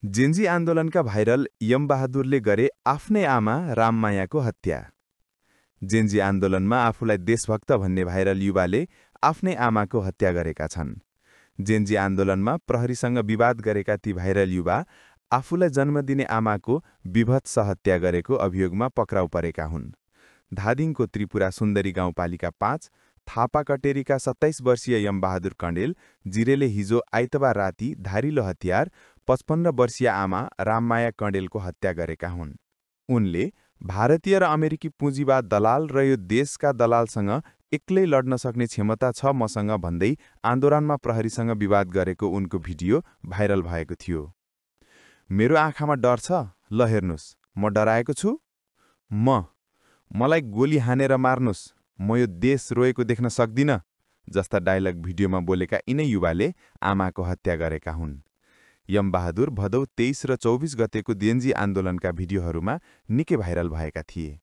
Gen Z आन्दोलनका viral यम बहादुरले गरे आफ्नै आमा राममायाको हत्या। जेन्जी आन्दोलनमा आफूलाई देशभक्त भन्ने भाइरल युवाले आफ्नै आमाको हत्या गरेका छन्। जेन्जी आन्दोलनमा प्रहरीसँग विवाद गरेका ती भाइरल युवा आफूलाई जन्म दिने आमाको विभत्स हत्या गरेको अभियोगमा पक्राउ परेका हुन्। धादिङको त्रिपुरा सुन्दरी गाउँपालिका 5 थापाकटेरीका 27 वर्षीय यमबहादुर कण्डेल जिरेले हिजो आइतबार राति धारिलो हतियार 55 वर्षीय आमा राममाया कण्डेलको हत्या गरेका हुन्। उनले भारतीय र अमेरिकी पुँजीवाद दलाल र यो देशका दलालसँग एक्लै लड्न सक्ने क्षमता छ मसँग भन्दै आन्दोलनमा प्रहरीसँग विवाद गरेको उनको भिडियो भाइरल भएको थियो। मेरो आँखामा डर छ, ल हेर्नुस्, म डराएको छु? मलाई गोली हानेर मार्नुस्, म यो देश रोएको देख्न सक्दिन जस्ता डायलग भिडियोमा बोलेका यिनै युवाले आमाको हत्या गरेका हुन्। यमबहादुर भदौ 23 र 24 गतेको जेन्जी आन्दोलनका भिडियोहरूमा निकै भाइरल भएका थिए।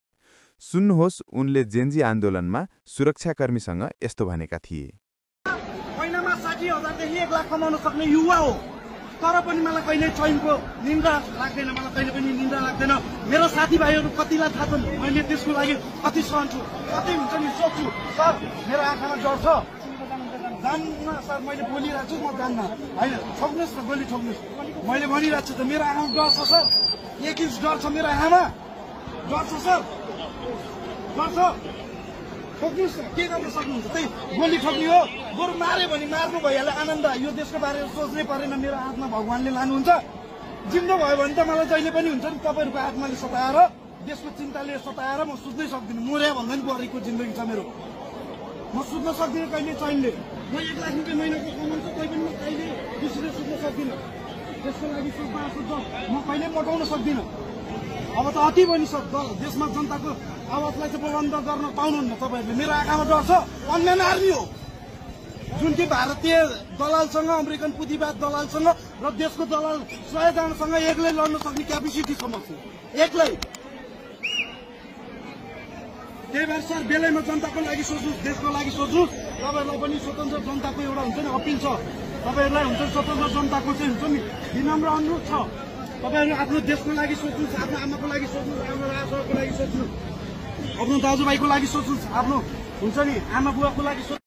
सुन्नुहोस् उनले जेन्जी आन्दोलनमा सुरक्षाकर्मीसँग यस्तो भनेका थिए। महिनामा 60,000 देखि 1 लाख कमाउन सक्ने युवा हो, तर पनि मलाई कहिले चैनको निन्द्रा लाग्दैन, मलाई कहिले पनि निन्द्रा लाग्दैन। मेरो साथीभाइहरू कतिलाई थाहा छन् मैले त्यसको लागि कति सहन्छु, कति हुन्छ नि सोच्छु। सर मेरो आँखामा डर छ, जान्न सर, मैले बोलिरहेको छु, म जान्न होइन, ठोक्नुहोस् न, गोली ठोक्नुहोस्, मैले भनिरहेको छु त। मेरो आँखामा डर छ सर, 1 इन्च डर छ मेरो आँखामा, डर छ सर, डर छ। ठोक्नुहोस् न, के गर्न सक्नुहुन्छ, त्यही गोली ठोक्ने हो। बरु मार्यो भने मार्नु भइहाल्यो, आनन्द। यो देशको बारेमा सोच्नै परेन, मेरो आत्मा भगवानले लानुहुन्छ। जिन्दो भयो भने त मलाई जहिले पनि हुन्छ नि, तपाईँहरूको आत्माले सताएर, देशको चिन्ताले सताएर म सुत्नै सक्दिनँ। मर्या भन्दा नि बढीको जिन्दगी छ मेरो, म सुत्न सक्दिनँ कहिले चैनले। म 1 लाख रुपियाँ महिनाको कमाउँछु, तै पनि म कहिले खुसीले सुत्न सक्दिनँ। त्यसको लागि म कहिले मोटाउन सक्दिनँ। अब त अति पनि देशमा जनताको आवाजलाई चाहिँ बन्द गर्न पाउनुहुन्न तपाईँहरूले। मेरो आँखामा डर छ, अनलाइन आर्मी हो जुन कि भारतीय दलालसँग, अमेरिकन पुँजीवाद दलालसँग र देशको दलाल 100 जनासँग एक्लै लड्न सक्ने क्यापेसिटी छ मसँग, एक्लै। त्यही भएर सर बेलैमा जनताको लागि सोच्नुहोस्, देशको लागि सोच्नुहोस्। तपाईँहरूलाई पनि स्वतन्त्र जनताको एउटा हुन्छ नि अपिल छ, तपाईँहरूलाई हुन्छ स्वतन्त्र जनताको चाहिँ हुन्छ नि विनम्र अनुरोध छ। तपाईँहरू आफ्नो देशको लागि सोच्नुहोस्, आफ्नो आमाको लागि सोच्नुहोस्, आफ्नो राजाको लागि सोच्नुहोस्, आफ्नो दाजुभाइको लागि सोच्नुहोस्, आफ्नो हुन्छ नि आमा बुवाको लागि सोच्नुहोस्।